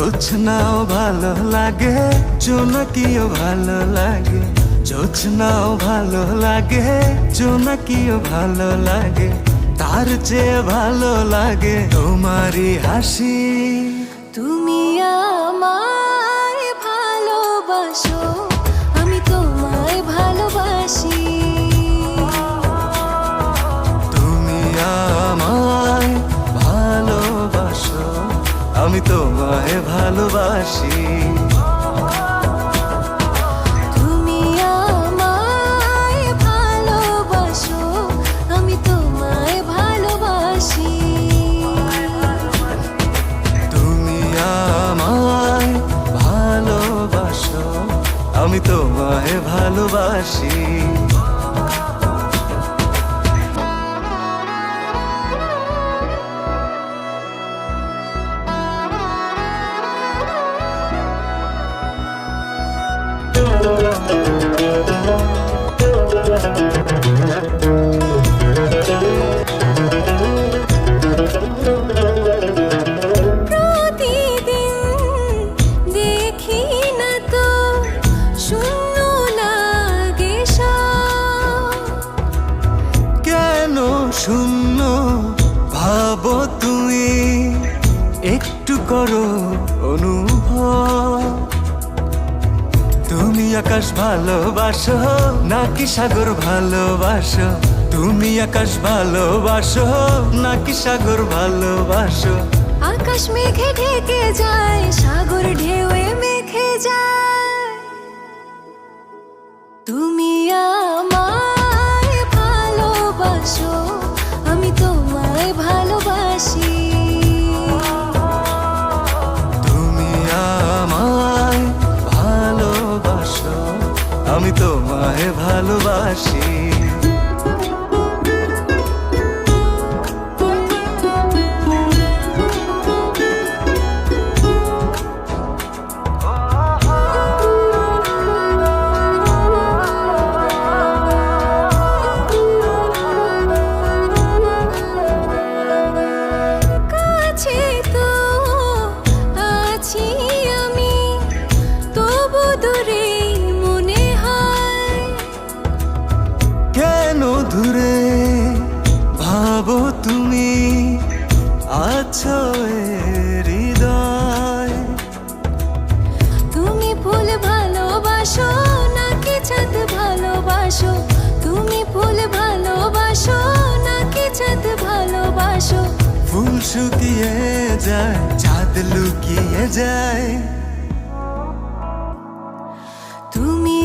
জোছনাও ভালো লাগে, জোনাকিও ভালো লাগে, জোছনাও ভালো লাগে, জোনাকিও ভালো লাগে, তার চেয়ে ভালো লাগে তোমারই হাসি। তুমি আমায় ভালোবাসো, আমি তোমায় ভালোবাসি। তুমি আমায় ভালোবাসো, আমি তোমায় ভালোবাসি। তুমি আমায় ভালোবাসো, আমি তোমায় ভালোবাসি। তুমি আমায় ভালোবাসো, আমি তোমায় ভালোবাসি। প্রতিদিন দেখি না তো শূন্য লাগে সব। কেন শূন্য ভাবো তুমি, একটু করো অনুভব। তুমি আকাশ ভালোবাসো নাকি সাগর ভালোবাসো, তুমি আকাশ ভালোবাসো নাকি সাগর ভালোবাসো। আকাশ মেঘে ঢেকে যায়, সাগর ঢেউয়ে মেখে যায়। তুমি আমায় ভালোবাসো, আমি তোমায় ভালোবাসি। তুমি আমায় ভালোবাসো, আমি তোমায় ভালোবাসি। কাছে তো আছি আমি, তবু দূরে মনে হয়। কেন দূরে ভাবো তুমি, আছো এ হৃদয়। তুমি ফুল ভালোবাসো নাকি চাঁদ ভালোবাসো, তুমি ফুল ভালোবাসো নাকি চাঁদ ভালোবাসো। ফুল শুকিয়ে যায়, চাঁদ লুকিয়ে যায়। তুমি